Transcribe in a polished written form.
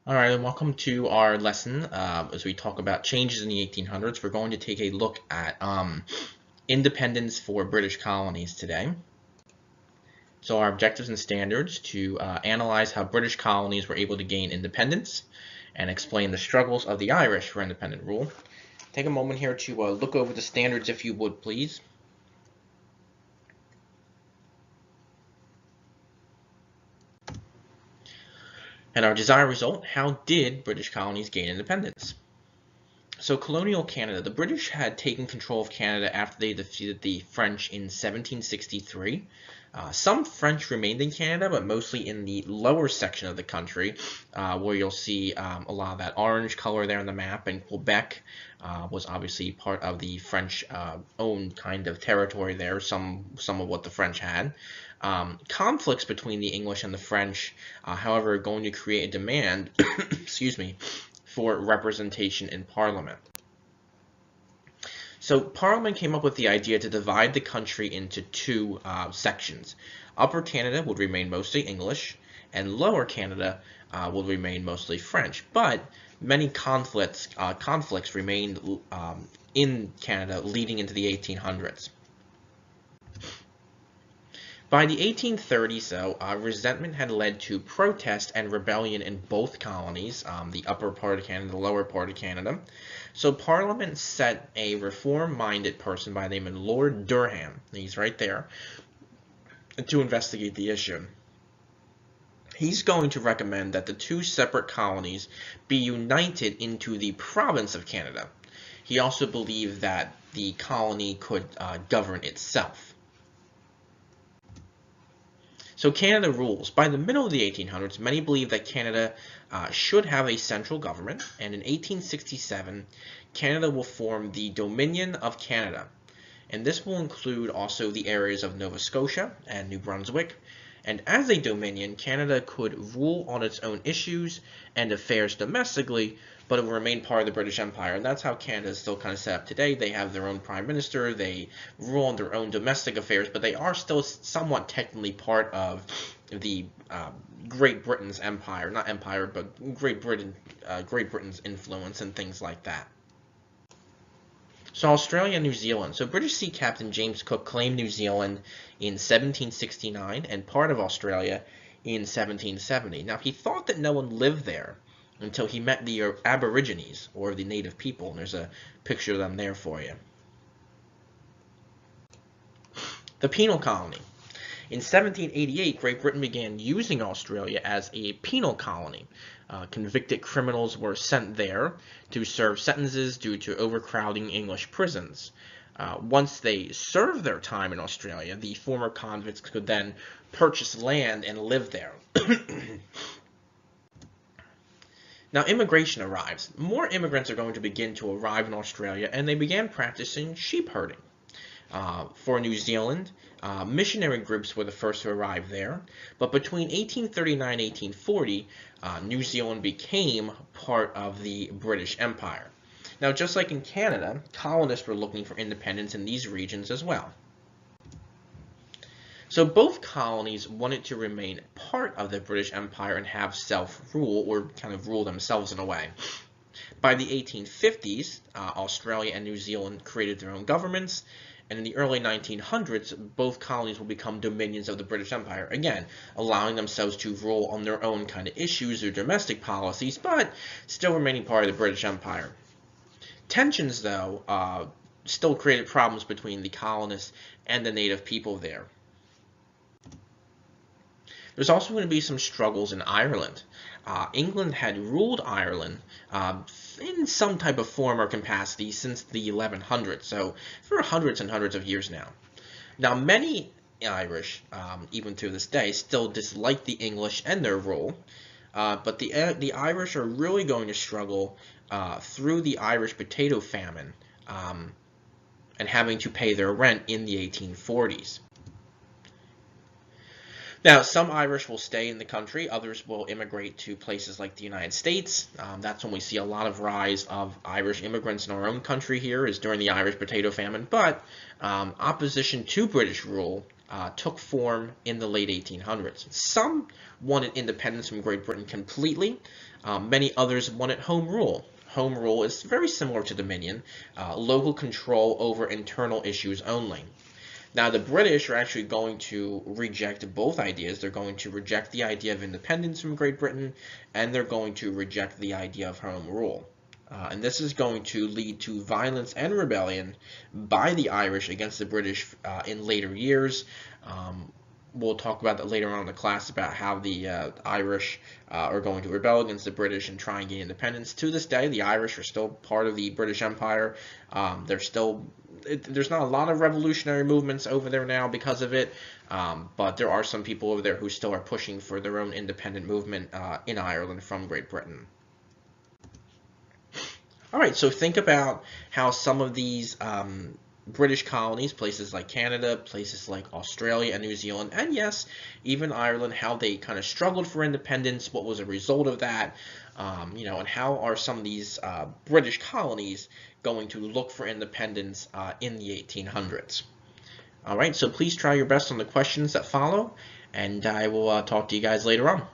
All right, and welcome to our lesson. As we talk about changes in the 1800s, we're going to take a look at independence for British colonies today. So our objectives and standards to analyze how British colonies were able to gain independence and explain the struggles of the Irish for independent rule. Take a moment here to look over the standards if you would, please. And our desired result, how did British colonies gain independence? So colonial Canada, the British had taken control of Canada after they defeated the French in 1763. Some French remained in Canada, but mostly in the lower section of the country, where you'll see a lot of that orange color there on the map. And Quebec was obviously part of the French owned kind of territory there, some of what the French had. Conflicts between the English and the French, however, are going to create a demand, excuse me, for representation in Parliament. So Parliament came up with the idea to divide the country into two sections. Upper Canada would remain mostly English, and Lower Canada would remain mostly French. But many conflicts remained in Canada leading into the 1800s. By the 1830s, though, resentment had led to protest and rebellion in both colonies, the upper part of Canada, the lower part of Canada. So Parliament set a reform-minded person by the name of Lord Durham, he's right there, to investigate the issue. He's going to recommend that the two separate colonies be united into the province of Canada. He also believed that the colony could govern itself. So Canada rules. By the middle of the 1800s, many believed that Canada should have a central government, and in 1867, Canada will form the Dominion of Canada. And this will include also the areas of Nova Scotia and New Brunswick. And as a dominion, Canada could rule on its own issues and affairs domestically, but it will remain part of the British Empire. And that's how Canada is still kind of set up today. They have their own prime minister, they rule on their own domestic affairs, but they are still somewhat technically part of the Great Britain's empire. Not empire, but Great Britain's influence and things like that. So Australia and New Zealand. So British sea captain James Cook claimed New Zealand in 1769 and part of Australia in 1770. Now he thought that no one lived there until he met the Aborigines, or the native people. And there's a picture of them there for you. The Penal Colony. In 1788, Great Britain began using Australia as a penal colony. Convicted criminals were sent there to serve sentences due to overcrowding English prisons. Once they served their time in Australia, the former convicts could then purchase land and live there. Now immigration arrives. More immigrants are going to begin to arrive in Australia, and they began practicing sheep herding. For New Zealand, missionary groups were the first to arrive there, but between 1839 and 1840, New Zealand became part of the British Empire. Now, just like in Canada, colonists were looking for independence in these regions as well. So both colonies wanted to remain part of the British Empire and have self-rule, or kind of rule themselves in a way. By the 1850s, Australia and New Zealand created their own governments, and in the early 1900s, both colonies will become dominions of the British Empire, again, allowing themselves to rule on their own kind of issues or domestic policies, but still remaining part of the British Empire. Tensions, though, still created problems between the colonists and the native people there. There's also going to be some struggles in Ireland. England had ruled Ireland in some type of form or capacity since the 1100s, so for hundreds and hundreds of years now. Now, many Irish, even to this day, still dislike the English and their rule, but the Irish are really going to struggle through the Irish potato famine and having to pay their rent in the 1840s. Now, some Irish will stay in the country, others will immigrate to places like the United States. That's when we see a lot of rise of Irish immigrants in our own country here, is during the Irish potato famine. But opposition to British rule took form in the late 1800s. Some wanted independence from Great Britain completely. Many others wanted home rule. Home rule is very similar to Dominion, local control over internal issues only. Now, the British are actually going to reject both ideas. They're going to reject the idea of independence from Great Britain, and they're going to reject the idea of home rule. And this is going to lead to violence and rebellion by the Irish against the British in later years. We'll talk about that later on in the class about how the Irish are going to rebel against the British and try and gain independence. To this day, the Irish are still part of the British Empire. There's not a lot of revolutionary movements over there now because of it, but there are some people over there who still are pushing for their own independent movement in Ireland from Great Britain. All right, so think about how some of these British colonies, places like Canada, places like Australia and New Zealand, and yes, even Ireland, how they kind of struggled for independence, what was a result of that, and how are some of these British colonies going to look for independence in the 1800s. All right, so please try your best on the questions that follow, and I will talk to you guys later on.